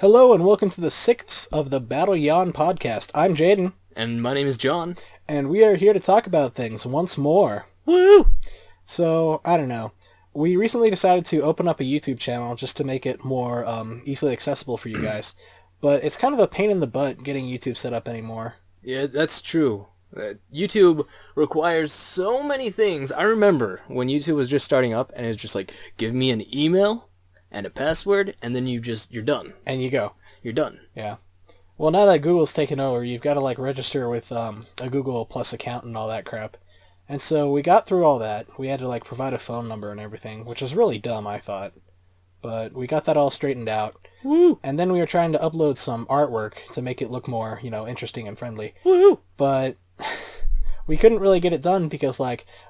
Hello and welcome to the 6th of the Battle Yawn Podcast. I'm Jadon. And my name is Jon. And we are here to talk about things once more. Woo! So, I don't know. We recently decided to open up a YouTube channel just to make it more easily accessible for you guys. But it's kind of a pain in the butt getting YouTube set up anymore. Yeah, that's true. YouTube requires so many things. I remember when YouTube was just starting up and it was just like, give me an email and a password, and then you're done. And you go. You're done. Yeah. Well, now that Google's taken over, you've got to register with a Google Plus account and all that crap. And so we got through all that. We had to provide a phone number and everything, which is really dumb, I thought. But we got that all straightened out. Woo! And then we were trying to upload some artwork to make it look more, interesting and friendly. Woo! But we couldn't really get it done because,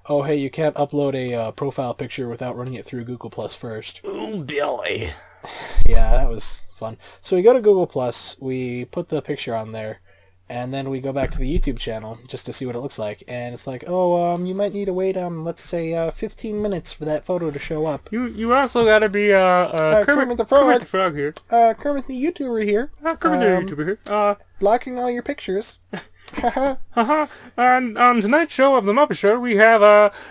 oh, hey, you can't upload a profile picture without running it through Google Plus first. Ooh, Billy. Yeah, that was fun. So we go to Google Plus, we put the picture on there, and then we go back to the YouTube channel just to see what it looks like. And it's like, oh, you might need to wait, let's say, 15 minutes for that photo to show up. You also gotta be Kermit the Frog. Kermit the Frog here. Kermit the YouTuber here. Kermit the YouTuber here. Blocking all your pictures. Haha. And on tonight's show of the Muppet Show, we have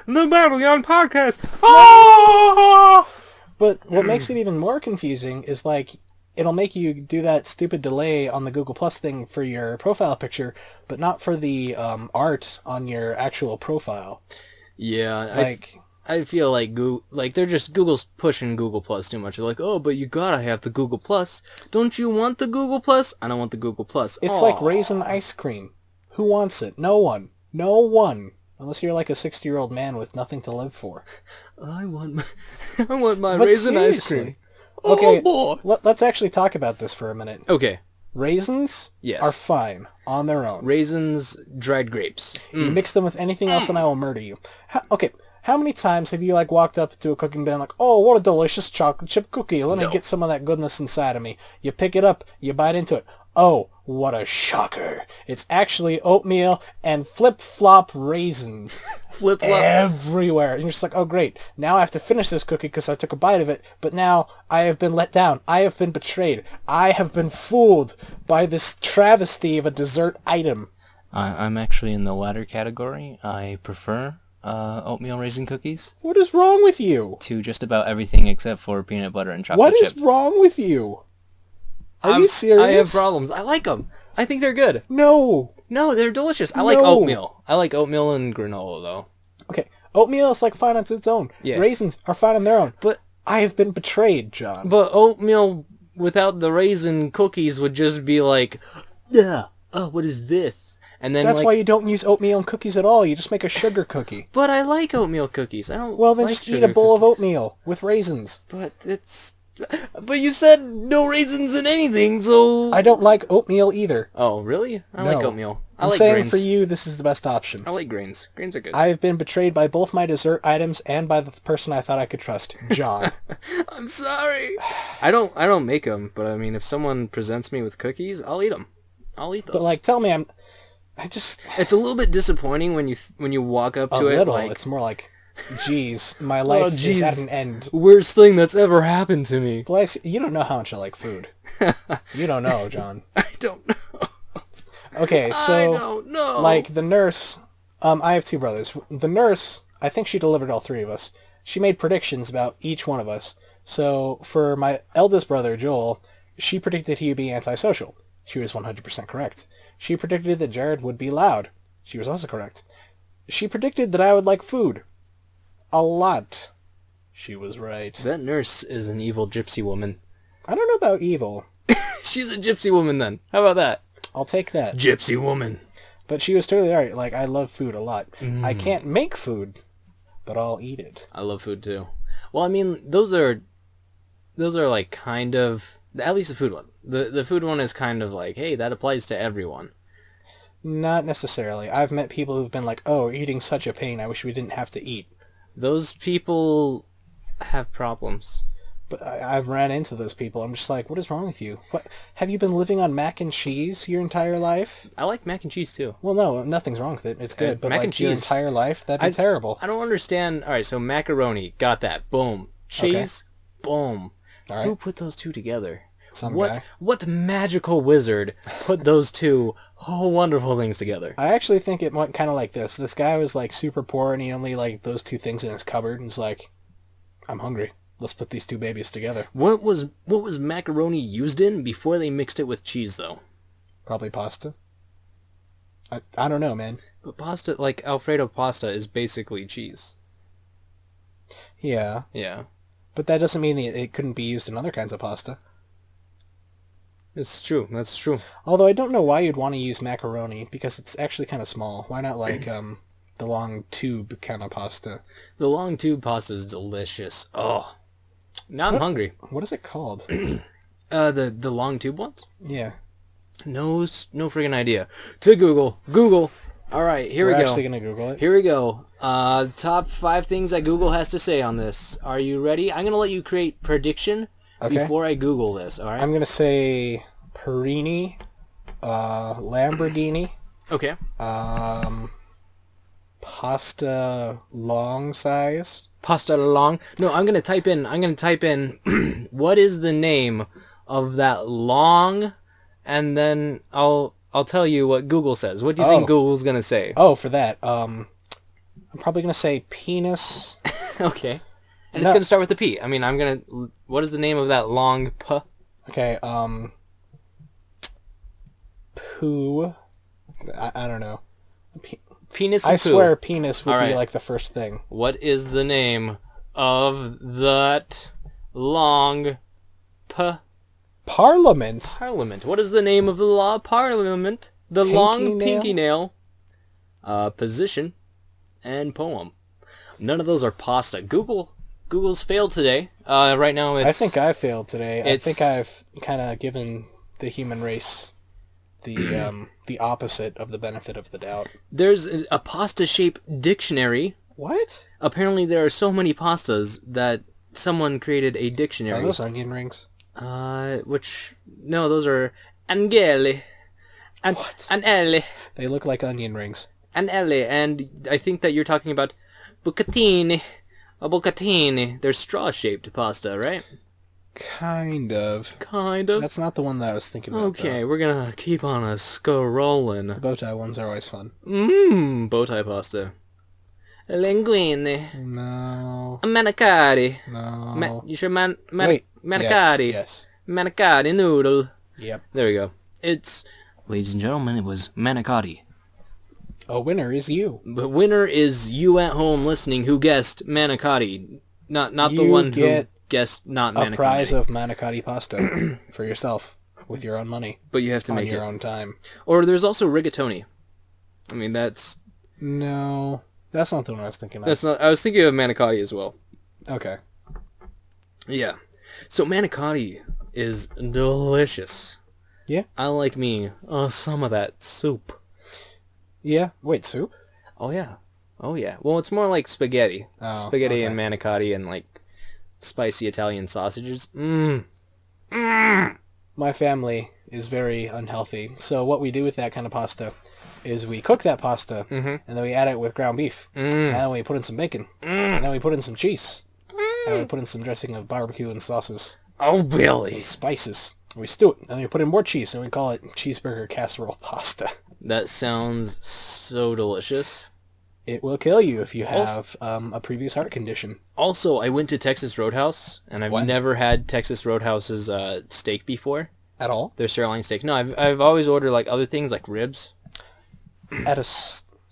the Battle Yawn Podcast. Oh! But what makes it even more confusing is it'll make you do that stupid delay on the Google Plus thing for your profile picture, but not for the art on your actual profile. Yeah, I feel like Google's pushing Google Plus too much. They're like, oh, but you gotta have the Google Plus. Don't you want the Google Plus? I don't want the Google Plus. It's like raisin ice cream. Who wants it? No one. No one. Unless you're a 60-year-old man with nothing to live for. I want my raisin ice cream. Okay, oh, boy. Let's actually talk about this for a minute. Okay. Raisins are fine on their own. Raisins, dried grapes. You mix them with anything else and I will murder you. How many times have you walked up to a cooking bin oh, what a delicious chocolate chip cookie. Let me get some of that goodness inside of me. You pick it up, you bite into it. Oh, what a shocker. It's actually oatmeal and flip-flop raisins. Flip-flop. Everywhere. And you're just like, oh, great. Now I have to finish this cookie because I took a bite of it. But now I have been let down. I have been betrayed. I have been fooled by this travesty of a dessert item. I'm actually in the latter category. I prefer oatmeal raisin cookies. What is wrong with you? To just about everything except for peanut butter and chocolate chip. chip. What is wrong with you? Are you serious? I have problems. I like them. I think they're good. No, they're delicious. I like oatmeal. I like oatmeal and granola, though. Okay, oatmeal is fine on its own. Yeah. Raisins are fine on their own. But I have been betrayed, John. But oatmeal without the raisin cookies would just be yeah. Oh, what is this? And then that's why you don't use oatmeal and cookies at all. You just make a sugar cookie. But I like oatmeal cookies. I don't. Well, then just eat a bowl of oatmeal with raisins. But you said no raisins in anything, so... I don't like oatmeal either. Oh, really? I like oatmeal. I'm like saying grains. For you, this is the best option. I like grains. Grains are good. I have been betrayed by both my dessert items and by the person I thought I could trust, John. I'm sorry. I don't make them, but I mean, if someone presents me with cookies, I'll eat them. I'll eat those. But tell me, It's a little bit disappointing when you walk up to it. A little. It's more geez, my life is at an end. Worst thing that's ever happened to me. Bless you don't know how much I like food. You don't know, John. I don't know. Okay, so I don't know. The nurse, I have two brothers. The nurse, I think she delivered all three of us. She made predictions about each one of us. So for my eldest brother, Joel, she predicted he would be antisocial. She was 100% correct. She predicted that Jared would be loud. She was also correct. She predicted that I would like food. A lot. She was right. That nurse is an evil gypsy woman. I don't know about evil. She's a gypsy woman then. How about that? I'll take that. Gypsy woman. But she was totally right. I love food a lot. I can't make food, but I'll eat it. I love food too. Well, I mean, those are kind of, at least the food one. The food one is kind of hey, that applies to everyone. Not necessarily. I've met people who've been oh, eating's such a pain. I wish we didn't have to eat. Those people have problems. But I've ran into those people. I'm just what is wrong with you? What have you been living on mac and cheese your entire life? I like mac and cheese too. Well, no, nothing's wrong with it. It's good. But mac and cheese, your entire life, that'd be terrible. I don't understand. All right, so macaroni, got that. Boom. Cheese, boom. All right. Who put those two together? Some guy. What magical wizard put those two wonderful things together? I actually think it went kind of like this. This guy was like super poor and he only like those two things in his cupboard and was like, I'm hungry. Let's put these two babies together. What was macaroni used in before they mixed it with cheese, though? Probably pasta. I don't know, man. But pasta, like Alfredo pasta, is basically cheese. Yeah. Yeah. But that doesn't mean it couldn't be used in other kinds of pasta. It's true. That's true. Although I don't know why you'd want to use macaroni, because it's actually kind of small. Why not like the long tube kind of pasta? The long tube pasta is delicious. Oh. Now I'm hungry. What is it called? The long tube ones? Yeah. No friggin' idea. To Google. Google. All right, here we go. We're actually going to Google it. Here we go. Top 5 things that Google has to say on this. Are you ready? I'm going to let you create prediction before I Google this, all right? I'm going to say Perini, Lamborghini. Okay. Pasta long size. Pasta long. No, I'm going to type in what is the name of that long, and then I'll tell you what Google says. What do you think Google's going to say? Oh, for that. I'm probably going to say penis. Okay. And it's going to start with the P. I mean, I'm going to... What is the name of that long P? Okay, poo. I don't know. Penis and I poo. swear penis would All be right. like the first thing. What is the name of that long Parliament. parliament? What is the name of the law parliament? The long nail? pinky nail. Position and poem. None of those are pasta. Google's failed today. Right now it's... I think I failed today. I it's- think I've kind of given the human race the opposite of the benefit of the doubt. There's a pasta-shaped dictionary. What? Apparently there are so many pastas that someone created a dictionary. Are those onion rings? No, those are angeli. What? Anelli. They look like onion rings. Anelli, and I think that you're talking about bucatini. A bucatini. They're straw-shaped pasta, right? Kind of. Kind of. That's not the one that I was thinking about. Okay, we're gonna keep on a scrollin'. The bow tie ones are always fun. Bow tie pasta. Linguine. No. Manicari. No. You sure Wait. manicari? Yes. Manicari noodle. Yep. There we go. It's... Ladies and gentlemen, it was manicotti. A winner is you. The winner is you at home listening who guessed manicotti. Not the You one who get guessed not A manicotti. prize of manicotti pasta for yourself with your own money But you have to on make your it. own time. Or there's also rigatoni. I mean, that's No, that's not the one I was thinking of. not... I was thinking of manicotti as well. Okay. Yeah. So manicotti is delicious. Yeah. I like me some of that soup. Yeah. Wait, soup? Oh yeah. Oh yeah. Well, it's more like spaghetti. Oh, Spaghetti okay. and manicotti and like spicy Italian sausages. My family is very unhealthy, so what we do with that kind of pasta is we cook that pasta, and then we add it with ground beef, and then we put in some bacon, and then we put in some cheese, and we put in some dressing of barbecue and sauces Oh really? and spices. We stew it, and then we put in more cheese, and we call it cheeseburger casserole pasta. That sounds so delicious. It will kill you if you have a previous heart condition. Also, I went to Texas Roadhouse, and I've What? never had Texas Roadhouse's steak before. At all? Their sirloin steak. No, I've always ordered like other things like ribs At a...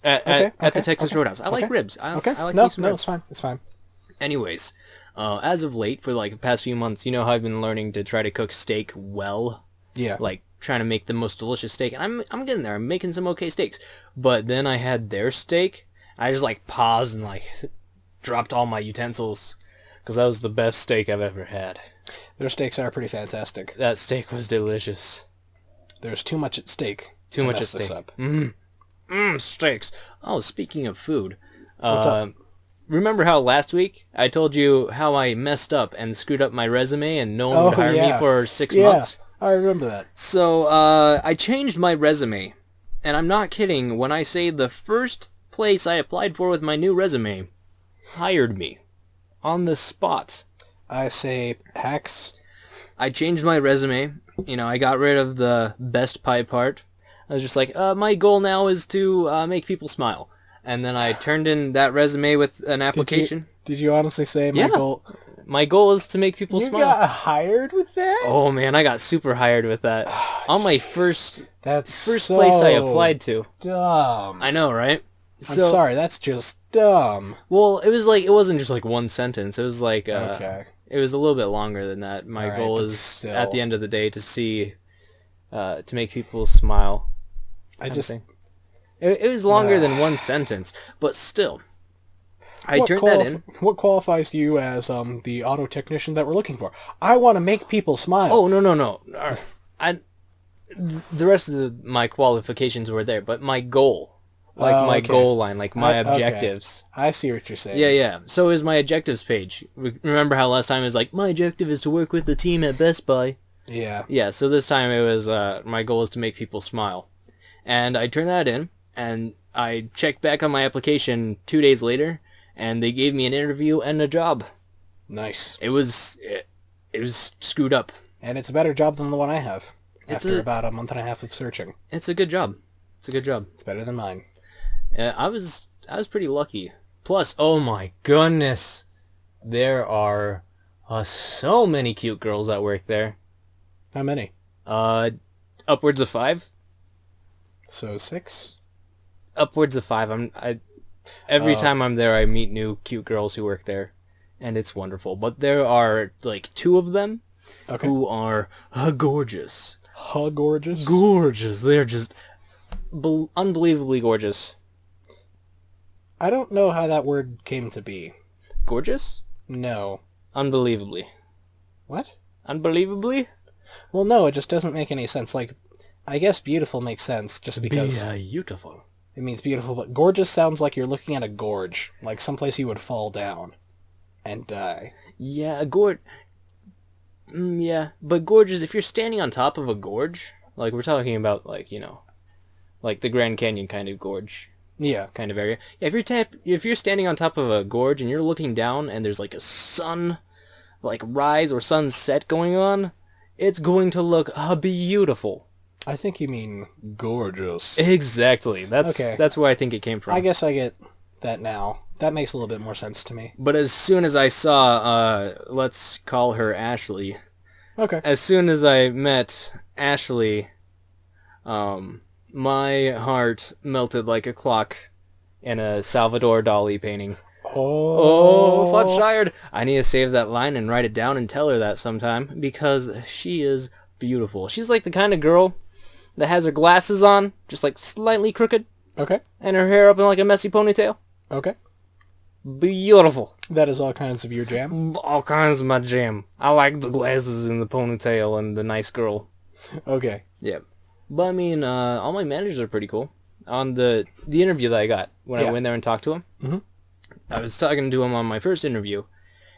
at the Texas Roadhouse. I like ribs. I like no, me some no, ribs. it's fine. It's fine. Anyways, as of late, for like the past few months, you know how I've been learning to try to cook steak well, Yeah. like trying to make the most delicious steak, and I'm getting there. I'm making some okay steaks. But then I had their steak. I just like paused and like dropped all my utensils because that was the best steak I've ever had. Their steaks are pretty fantastic. That steak was delicious. There's too much at stake. Too to much mess at this stake. up. Steaks. Oh, speaking of food, What's up? remember how last week I told you how I messed up and screwed up my resume and no one would hire me yeah. for 6 Yeah, months? I remember that. So, I changed my resume, and I'm not kidding when I say the first place I applied for with my new resume hired me on the spot. I say hacks. I changed my resume, I got rid of the best pie part. I was just like, my goal now is to make people smile. And then I turned in that resume with an application. Did you honestly say my Yeah. goal? My goal is to make people You smile. got hired with that? Oh man, I got super hired with that. On my first That's so place I applied to. dumb. I know, right? I'm sorry, that's just dumb. Well, it wasn't just like one sentence. It was like Okay. it was a little bit longer than that. My Alright, goal but is still. at the end of the day to make people smile. I just It was longer than one sentence, but still. I turned that in. What qualifies you as the auto technician that we're looking for? I want to make people smile. Oh, no. The rest of my qualifications were there, but my goal, my okay. goal line, like my Okay. objectives. I see what you're saying. Yeah. So is my objectives page. Remember how last time it was like, my objective is to work with the team at Best Buy? Yeah. Yeah, so this time it was, my goal is to make people smile. And I turned that in, and I checked back on my application 2 days later, and they gave me an interview and a job. Nice. It was screwed up. And it's a better job than the one I have. It's After about a month and a half of searching. It's a good job. It's better than mine. I was pretty lucky. Plus, oh my goodness, there are so many cute girls that work there. How many? Upwards of 5. So 6? Upwards of 5. Every time I'm there, I meet new cute girls who work there, and it's wonderful. But there are like 2 of them who are gorgeous. Gorgeous? Gorgeous. They're just unbelievably gorgeous. I don't know how that word came to be. Gorgeous? No. Unbelievably. What? Unbelievably? Well, no, it just doesn't make any sense. Like, I guess beautiful makes sense just because Beautiful. it means beautiful, but gorgeous sounds like you're looking at a gorge, like someplace you would fall down and die. Yeah, yeah, but gorgeous, if you're standing on top of a gorge, like we're talking about, like, like the Grand Canyon kind of gorge, Yeah. kind of area. Yeah, if you're standing on top of a gorge and you're looking down and there's like a sun, like rise or sunset going on, it's going to look beautiful. I think you mean gorgeous. Exactly. Okay. That's where I think it came from. I guess I get that now. That makes a little bit more sense to me. But as soon as I saw, let's call her Ashley. Okay. As soon as I met Ashley, my heart melted like a clock in a Salvador Dali painting. Oh, Flutshire! I need to save that line and write it down and tell her that sometime, because she is beautiful. She's like the kind of girl that has her glasses on, just like slightly crooked, Okay. and her hair up in like a messy ponytail. Okay. Beautiful. That is all kinds of your jam. All kinds of my jam. I like the glasses and the ponytail and the nice girl. Okay. Yeah. But I mean, all my managers are pretty cool. On the interview that I got, when I went there and talked to him, I was talking to him on my first interview,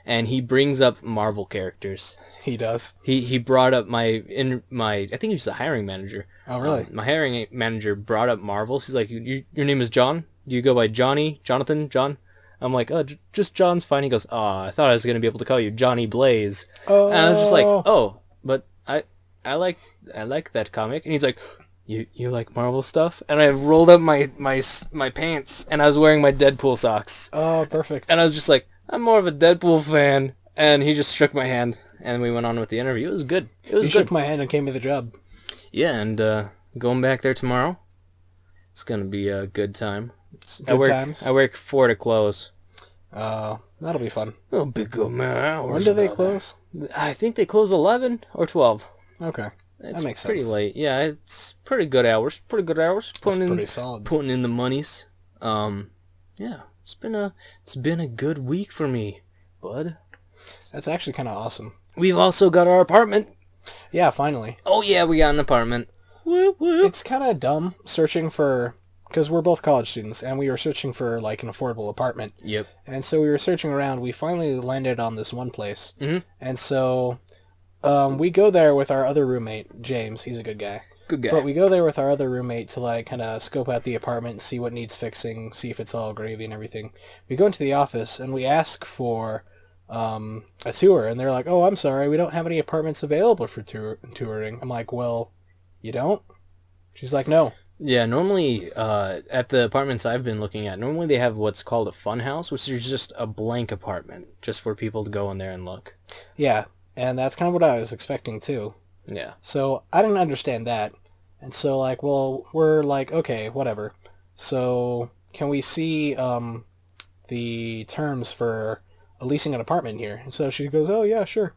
and he brings up Marvel characters. He does. He brought up my I think he's the hiring manager. Oh, really? My hiring manager brought up Marvel. She's like, your name is John? Do you go by Johnny, Jonathan, John? I'm like, oh, just John's fine. He goes, oh, I thought I was going to be able to call you Johnny Blaze. Oh. And I was just like, oh, but I like that comic. And he's like, you like Marvel stuff? And I rolled up my pants, and I was wearing my Deadpool socks. Oh, perfect. And I was just like, I'm more of a Deadpool fan. And he just shook my hand, and we went on with the interview. It was good. It was You good. shook my hand and gave me the job. Yeah, and going back there tomorrow, it's going to be a good time. Good times? I work 4 to close. That'll be fun. Oh, big old man hours. When do they close? I think they close 11 or 12. Okay. It's That makes pretty sense. late. Yeah, it's pretty good hours. Pretty good hours. That's pretty solid. Putting in the monies. Yeah, it's been a good week for me, bud. That's actually kind of awesome. We've also got our apartment. Yeah, finally. Oh yeah, we got an apartment. Whoop, whoop. It's kind of dumb searching for... Because we're both college students, and we were searching for, like, an affordable apartment. Yep. And so we were searching around. We finally landed on this one place. Mm-hmm. And so we go there with our other roommate, James. He's a good guy. Good guy. But we go there with our other roommate to, like, kind of scope out the apartment, see what needs fixing, see if it's all gravy and everything. We go into the office, and we ask for a tour, and they're like, "Oh, I'm sorry, we don't have any apartments available for touring." I'm like, "Well, you don't?" She's like, "No." Yeah, normally at the apartments I've been looking at, normally they have what's called a fun house, which is just a blank apartment, just for people to go in there and look. Yeah, and that's kind of what I was expecting too. Yeah. So I didn't understand that. And so like, well, we're like, okay, whatever. So can we see the terms for leasing an apartment here? And so she goes, oh yeah, sure.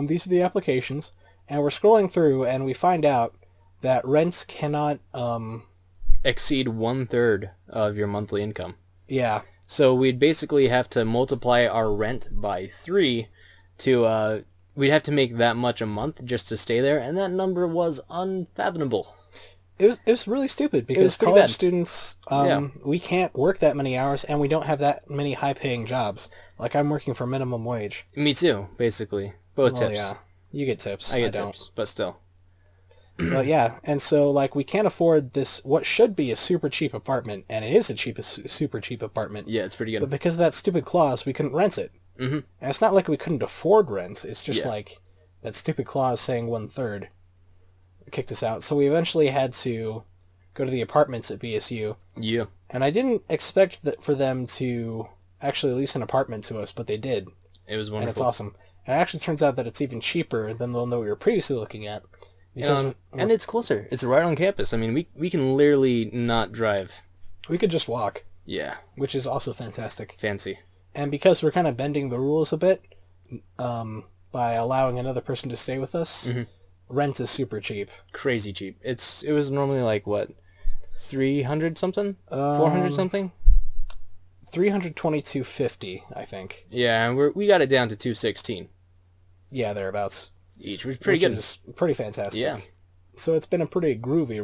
These are the applications. And we're scrolling through and we find out that rents cannot, Exceed 1/3 of your monthly income. yeah. So we'd basically have to multiply our rent by 3 to, we'd have to make that much a month just to stay there, and that number was unfathomable. It was really stupid because was pretty college bad. students, Yeah. we can't work that many hours and we don't have that many high-paying jobs. Like I'm working for minimum wage. Me too, basically. Both Well, tips. yeah. You get tips. I get don't. tips, but still. But yeah, and so like we can't afford this what should be a super cheap apartment, and it is a super cheap apartment. Yeah, it's pretty But good. because of that stupid clause, we couldn't rent it. Mm-hmm. And it's not like we couldn't afford rent. It's just Yeah. like that stupid clause saying 1/3 kicked us out. So we eventually had to go to the apartments at BSU, Yeah. and I didn't expect that for them to actually lease an apartment to us, but they did, It was and wonderful. it's awesome. And it actually turns out that it's even cheaper than the one that we were previously looking at. Because And it's closer. It's right on campus. I mean, we can literally not drive. we could just walk, Yeah. which is also fantastic. Fancy. And because we're kind of bending the rules a bit, by allowing another person to stay with us, Mm-hmm. rent is super cheap. Crazy cheap. It was normally like, what, 300 something? 400 something? $322.50, I think. Yeah, and we got it down to 216 Yeah, thereabouts. each, which is pretty Which good. is pretty fantastic. Yeah. So it's been a pretty groovy,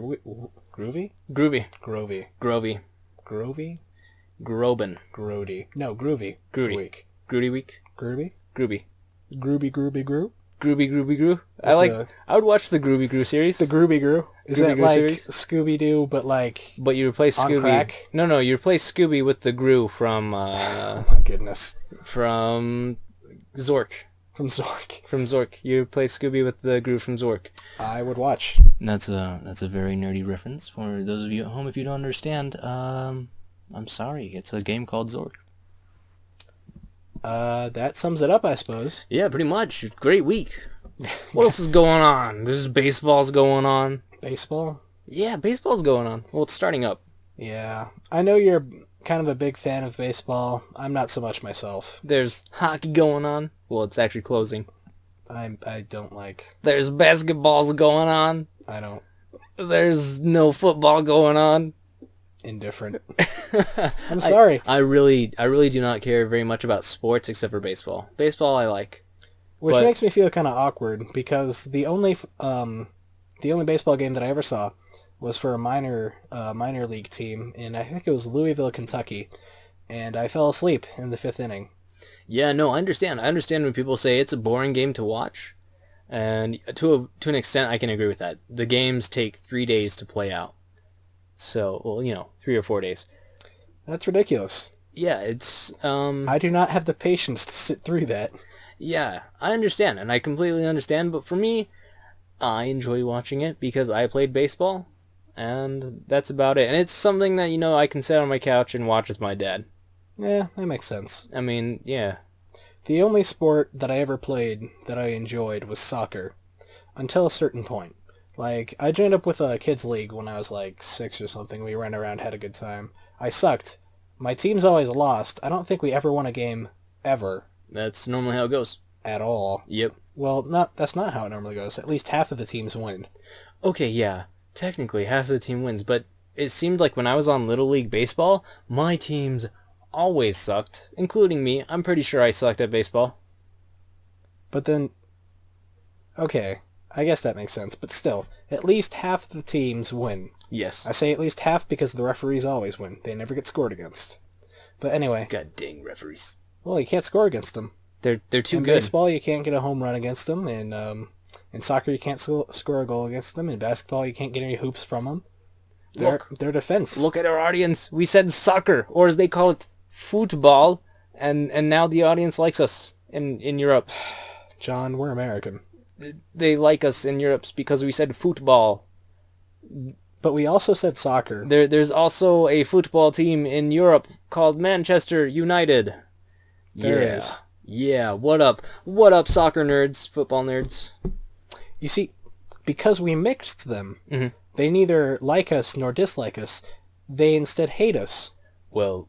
Groovy. grovy, Grovy. grovy, Grobin. grody. No, groovy. Groovy. Week. Groovy week. Groovy. Groovy. Groovy, groovy, groo. Groovy Groo. the- I would watch the Groovy Groo series. The Grooby Groo. Is Grooby that Groo like series? Scooby Doo, but like But you replace on Scooby. crack? No, you replace Scooby with the Groo from oh my goodness, from Zork. from Zork. From Zork. You replace Scooby with the Groo from Zork. I would watch. That's a very nerdy reference for those of you at home. If you don't understand, I'm sorry. It's a game called Zork. That sums it up, I suppose. Yeah, pretty much. Great week. What else is going on? There's baseball's going on. Baseball. Yeah, baseball's going on. Well, it's starting up. Yeah, I know you're kind of a big fan of baseball. I'm not so much myself. There's hockey going on. Well, it's actually closing. I don't like. There's basketballs going on. I don't. There's no football going on. Indifferent. I'm sorry. I really do not care very much about sports except for baseball. Baseball I like. Which but- makes me feel kind of awkward because the only baseball game that I ever saw was for a minor league team in, I think it was Louisville, Kentucky, and I fell asleep in the 5th inning. Yeah, no, I understand. I understand when people say it's a boring game to watch. And to an extent I can agree with that. The games take 3 days to play out. So, well, 3 or 4 days. That's ridiculous. Yeah, it's I do not have the patience to sit through that. yeah, I understand, and I completely understand, but for me, I enjoy watching it because I played baseball, and that's about it. And it's something that, I can sit on my couch and watch with my dad. Yeah, that makes sense. I mean, yeah. The only sport that I ever played that I enjoyed was soccer, until a certain point. Like, I joined up with a kids league when I was like 6 or something. We ran around, had a good time. I sucked. My team's always lost. I don't think we ever won a game, ever, That's normally how it goes. at all. Yep. Well, that's not how it normally goes. At least half of the teams win. Okay, yeah. Technically, half of the team wins, but it seemed like when I was on Little League Baseball, my teams always sucked, including me. I'm pretty sure I sucked at baseball. But then, okay, I guess that makes sense. But still, at least half of the teams win. Yes. I say at least half because the referees always win. They never get scored against. But anyway, God dang referees. well, you can't score against them. They're too In good. baseball, you can't get a home run against them. In soccer, you can't score a goal against them. In basketball, you can't get any hoops from them. Their defense. Look at our audience. We said soccer, or as they call it, football, and now the audience likes us. in Europe. John, we're American. They like us in Europe because we said football. But we also said soccer. There's also a football team in Europe called Manchester United. There is. Yeah, what up? What up, soccer nerds, football nerds? You see, because we mixed them, Mhm. they neither like us nor dislike us. They instead hate us. Well,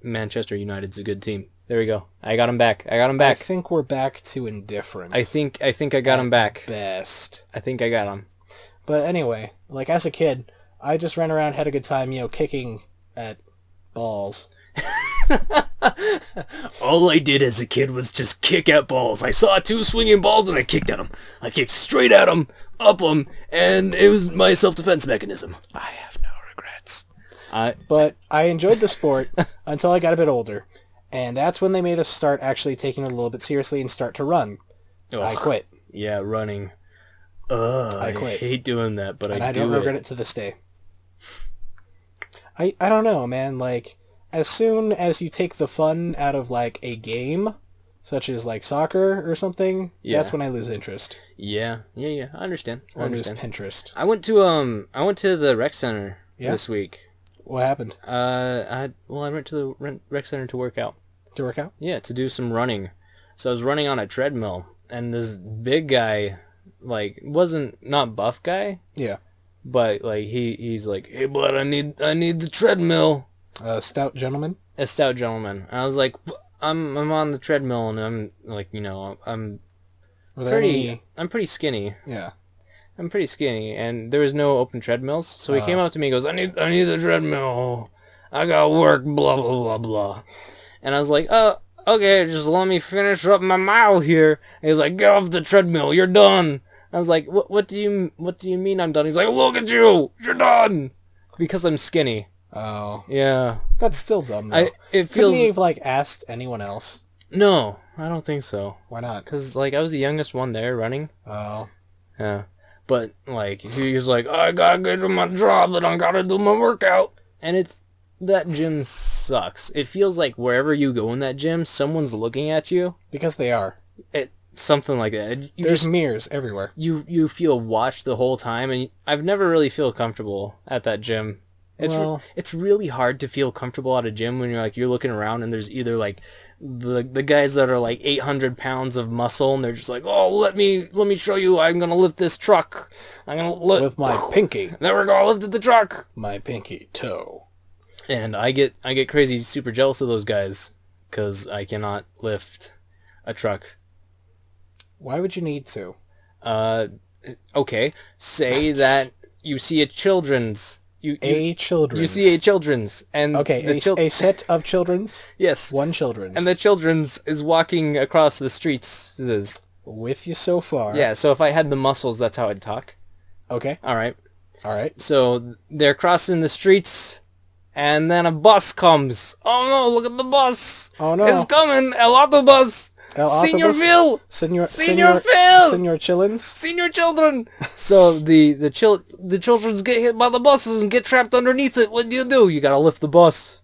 Manchester United's a good team. There we go. I got him back. I think we're back to indifference. I think I got him back. Best. I think I got him. But anyway, like as a kid, I just ran around, had a good time, kicking at balls. All I did as a kid was just kick at balls. I saw two swinging balls and I kicked at them. I kicked straight at them, up them, and it was my self-defense mechanism. I have no regrets. But I enjoyed the sport until I got a bit older, and that's when they made us start actually taking it a little bit seriously and start to run. Ugh. I quit. Yeah, running. I quit. I hate doing that, but and I do don't regret it to this day. I don't know, man. Like, as soon as you take the fun out of, like, a game, such as, like, soccer or something, that's when I lose interest. Yeah. I understand. Or lose Pinterest. I went to the rec center this week. What happened? I went to the rec center to work out. To work out? Yeah, to do some running. So I was running on a treadmill, and this big guy, like, not buff guy. Yeah. But, like, he's like, hey, bud, I need the treadmill. A stout gentleman? A stout gentleman. And I was like, I'm on the treadmill, and I'm, like, I'm pretty skinny. Yeah. I'm pretty skinny, and there was no open treadmills. So he came up to me and goes, I need the treadmill. I got work, blah, blah, blah, blah. And I was like, okay, just let me finish up my mile here. And he was like, get off the treadmill, you're done. I was like, what do you mean I'm done? He's like, look at you, you're done. Because I'm skinny. Oh. Yeah. That's still dumb, though. Couldn't he have, like, asked anyone else? No, I don't think so. Why not? Because, like, I was the youngest one there running. Oh. Yeah. But, like, he was like, I gotta get to my job and I gotta do my workout. And that gym sucks. It feels like wherever you go in that gym, someone's looking at you. Because they are. Something like that. There's mirrors everywhere. You feel watched the whole time, and I've never really feel comfortable at that gym. It's really hard to feel comfortable at a gym when you're looking around and there's either like the guys that are like 800 pounds of muscle and they're just like, oh, let me show you, I'm gonna lift this truck. I'm gonna lift with my pinky. Then we're gonna lift the truck. My pinky toe. And I get crazy, super jealous of those guys because I cannot lift a truck. Why would you need to? Okay. Say that you see a children's. You see a children's. And okay, a set of children's? Yes. One children's. And the children's is walking across the streets. With you so far. Yeah, so if I had the muscles, that's how I'd talk. Okay. All right. So they're crossing the streets, and then a bus comes. Oh no, look at the bus. Oh no. It's coming. El autobus. Senior Phil! Senior Phil! Senior chillins? Senior children! So the children get hit by the buses and get trapped underneath it. What do? You gotta lift the bus.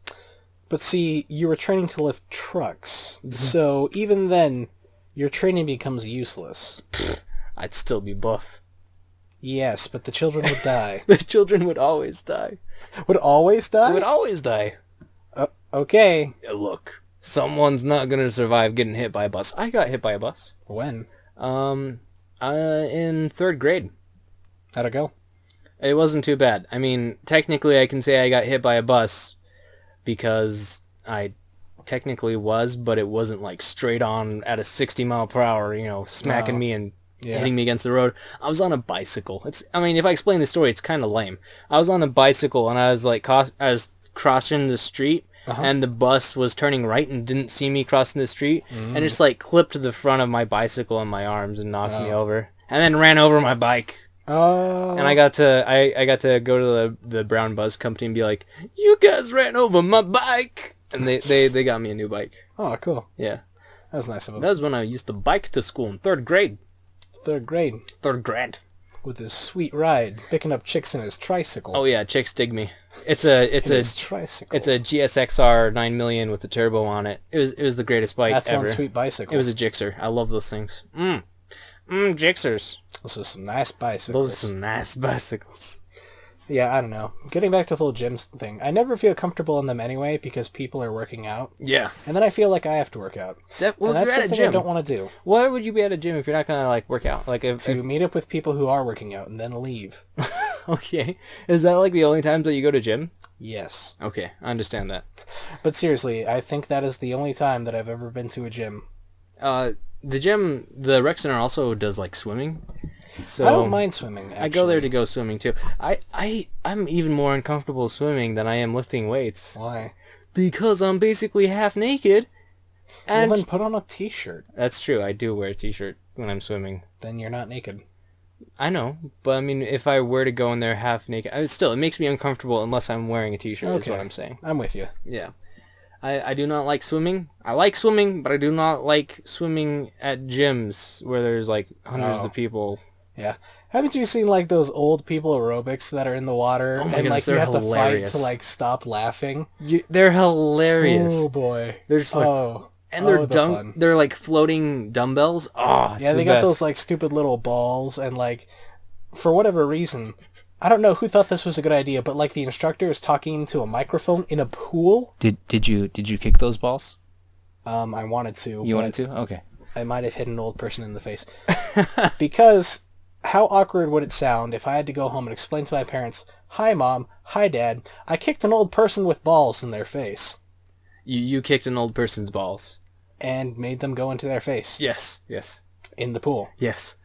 But see, you were training to lift trucks. So even then, your training becomes useless. I'd still be buff. Yes, but the children would die. The children would always die. Would always die? Would always die. Okay. Look. Someone's not gonna survive getting hit by a bus. I got hit by a bus. When? In 3rd grade. How'd it go? It wasn't too bad. I mean, technically I can say I got hit by a bus because I technically was, but it wasn't like straight on at a 60 mile per hour, smacking me and hitting me against the road. I was on a bicycle. If I explain the story, it's kind of lame. I was on a bicycle and I was crossing the street. And the bus was turning right and didn't see me crossing the street and just like clipped the front of my bicycle in my arms and knocked me over and then ran over my bike. Oh. And I got to go to the brown bus company and be like, you guys ran over my bike, and they got me a new bike. Oh, cool. Yeah. That was nice of them. That was when I used to bike to school in 3rd grade. 3rd grade. 3rd grade. with his sweet ride, picking up chicks in his tricycle. Oh yeah, chicks dig me. It's a tricycle. It's a GSXR 9 million with the turbo on it. It was the greatest bike That's ever. one sweet bicycle. It was a Gixxer. I love those things. Gixxers. Those are some nice bicycles. Those are some nice bicycles. Yeah, I don't know. Getting back to the whole gym thing, I never feel comfortable in them anyway because people are working out. Yeah. And then I feel like I have to work out. Well, and that's you're at a something gym. I don't want to do. Why would you be at a gym if you're not gonna like work out? Like if Meet up with people who are working out and then leave. Okay. Is that like the only times that you go to gym? Yes. Okay, I understand that. But seriously, I think that is the only time that I've ever been to a gym. The gym, the rec center also does like swimming. So I don't mind swimming, actually. I go there to go swimming too. I'm even more uncomfortable swimming than I am lifting weights. Why? Because I'm basically half naked. And Well, then put on a t-shirt. that's true. I do wear a t-shirt when I'm swimming. Then you're not naked. I know, but I mean, if I were to go in there half naked, it makes me uncomfortable unless I'm wearing a t-shirt. Is what I'm saying. I'm with you. Yeah. I do not like swimming. I like swimming, but I do not like swimming at gyms where there's like hundreds of people. Yeah. Haven't you seen like those old people aerobics that are in the water Oh my and goodness, like you they're have to fight hilarious. to like stop laughing? They're hilarious. Oh boy. They're just like, and they're fun. they're like floating dumbbells. Oh, it's Yeah, the they got best. those like stupid little balls and like for whatever reason, I don't know who thought this was a good idea, but like the instructor is talking to a microphone in a pool. Did you kick those balls? I wanted to. You but wanted to? Okay. I might have hit an old person in the face. Because how awkward would it sound if I had to go home and explain to my parents, "Hi mom, hi dad, I kicked an old person with balls in their face." You kicked an old person's balls. And made them go into their face. Yes. Yes. In the pool. Yes.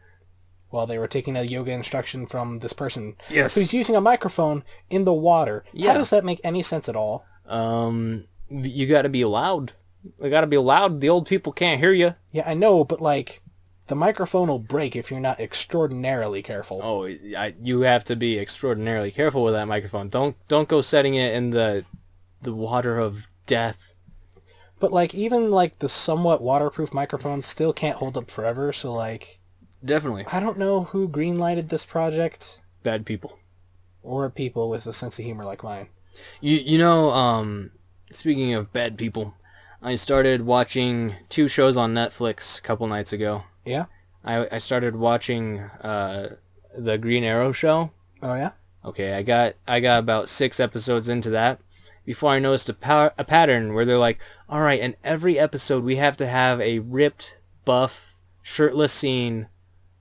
While they were taking a yoga instruction from this person. Yes. Who's using a microphone in the water. Yeah. How does that make any sense at all? You got to be loud. You got to be loud. The old people can't hear you. Yeah, I know, but like, the microphone will break if you're not extraordinarily careful. Oh, you have to be extraordinarily careful with that microphone. Don't go setting it in the water of death. But like, even like the somewhat waterproof microphones still can't hold up forever, so like... Definitely. I don't know who greenlighted this project. Bad people. Or people with a sense of humor like mine. You know, speaking of bad people, I started watching 2 shows on Netflix a couple nights ago. Yeah? I started watching the Green Arrow show. Oh yeah? Okay, I got about 6 episodes into that before I noticed a pattern where they're like, all right, in every episode we have to have a ripped, buff, shirtless scene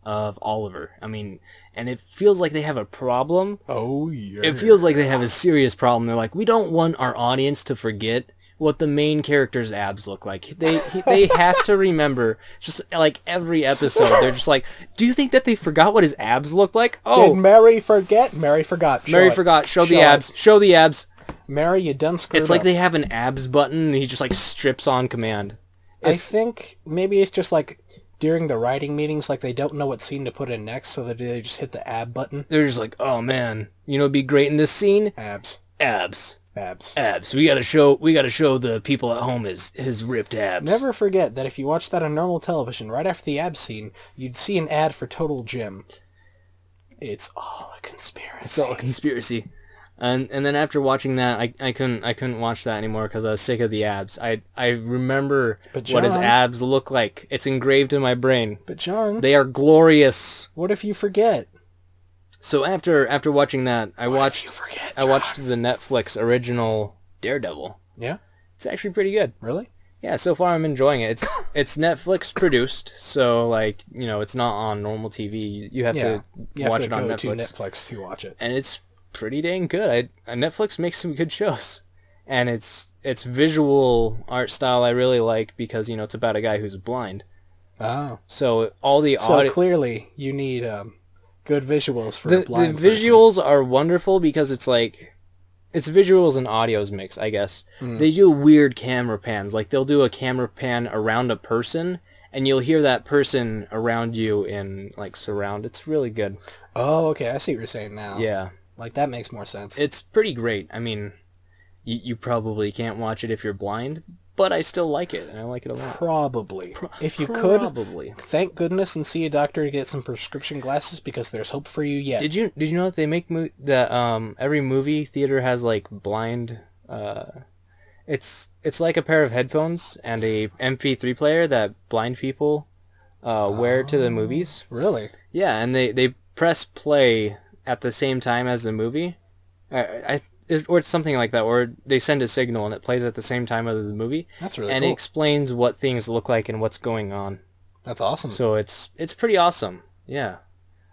of Oliver. I mean, and it feels like they have a problem. Oh yeah. It feels like they have a serious problem. They're like, we don't want our audience to forget what the main character's abs look like. They have to remember, just like every episode, they're just like, do you think that they forgot what his abs look like? Oh, Did Mary forget? Mary forgot. Mary forgot. Show the abs. Show the abs. Mary, you done screwed It's like up. they have an abs button and he just like strips on command. I think maybe it's just like during the writing meetings, like they don't know what scene to put in next, so they just hit the ab button. They're just like, oh man, you know, what'd be great in this scene? Abs. Abs. Abs. Abs. We gotta show the people at home his ripped abs. Never forget that if you watch that on normal television, right after the abs scene, you'd see an ad for Total Gym. It's all a conspiracy. It's all a conspiracy. And then after watching that, I couldn't watch that anymore because I was sick of the abs. I remember what his John- abs look like. It's engraved in my brain. But John, They are glorious. what if you forget? So after watching that, I What if you forget, watched the Netflix original Daredevil. Yeah? It's actually pretty good. Really? Yeah, so far I'm enjoying it. It's Netflix produced, so like, you know, it's not on normal TV. You have to You have watch to it on go Netflix. to Netflix to watch it. And it's pretty dang good. Netflix makes some good shows, and it's visual art style I really like because, you know, it's about a guy who's blind. Oh. So all the So audio, clearly you need good visuals for a the blind visuals are wonderful because it's like it's visuals and audios mix, I guess. They do weird camera pans. Like they'll do a camera pan around a person and you'll hear that person around you in like surround. It's really good. Oh, okay. I see what you're saying now. Yeah. Like that makes more sense. It's pretty great. I mean, you probably can't watch it if you're blind, but I still like it, and I like it a lot. Probably. If you Probably. could, thank goodness and see a doctor to get some prescription glasses because there's hope for you yet. Did you know that they make that every movie theater has like blind it's like a pair of headphones and a MP3 player that blind people wear to the movies. Really? Yeah, and they press play at the same time as the movie. Or it's something like that, or they send a signal and it plays at the same time as the movie. That's really and cool. It explains what things look like and what's going on. That's awesome. So it's pretty awesome. Yeah.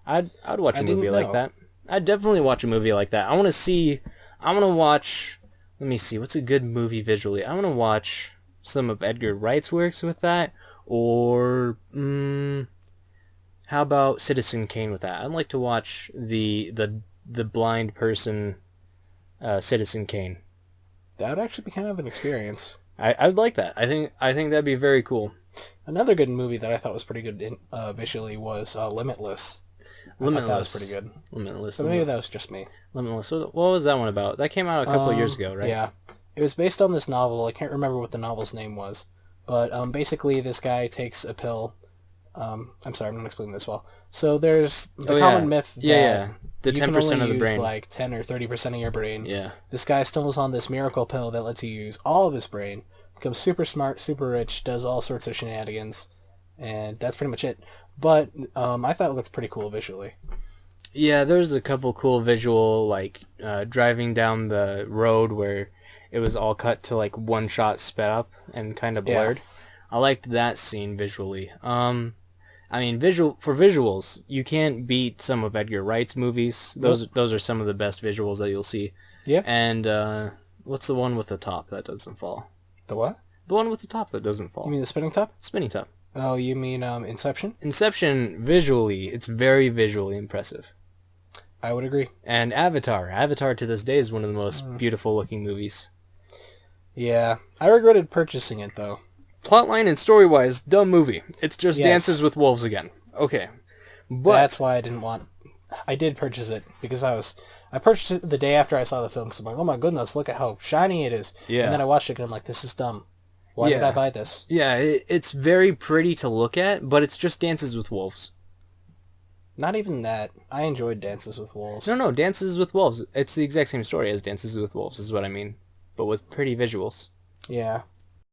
I'd watch a movie like that. I'd definitely watch a movie like that. I want to watch, let me see, what's a good movie visually? I want to watch some of Edgar Wright's works with that, or how about Citizen Kane with that? I'd like to watch the blind person Citizen Kane. That would actually be kind of an experience. I'd like that. I think that'd be very cool. Another good movie that I thought was pretty good visually was Limitless. I thought that was pretty good. Limitless. But maybe that was just me. Limitless. What was that one about? That came out a couple of years ago, right? Yeah. It was based on this novel. I can't remember what the novel's name was. But basically this guy takes a pill. I'm sorry, I'm not explaining this well. So there's the common myth that the 10% of the brain. use like 10 or 30% of your brain. Yeah. This guy stumbles on this miracle pill that lets you use all of his brain, becomes super smart, super rich, does all sorts of shenanigans, and that's pretty much it. But I thought it looked pretty cool visually. Yeah, there's a couple cool visual, like driving down the road where it was all cut to like one shot sped up and kind of blurred. Yeah. I liked that scene visually. I mean, for visuals, you can't beat some of Edgar Wright's movies. Those are some of the best visuals that you'll see. Yeah. And what's the one with the top that doesn't fall? The what? The one with the top that doesn't fall. You mean the spinning top? Spinning top. Oh, you mean Inception? Inception, visually, it's very visually impressive. I would agree. And Avatar. Avatar to this day is one of the most beautiful looking movies. Yeah. I regretted purchasing it, though. Plotline and story-wise, dumb movie. It's just Dances with Wolves again. Okay. But that's why I didn't want... I did purchase it because I purchased it the day after I saw the film because I'm like, oh my goodness, look at how shiny it is. Yeah. And then I watched it and I'm like, this is dumb. Why did I buy this? Yeah, it's very pretty to look at, but it's just Dances with Wolves. Not even that. I enjoyed Dances with Wolves. No, Dances with Wolves. It's the exact same story as Dances with Wolves is what I mean, but with pretty visuals. Yeah.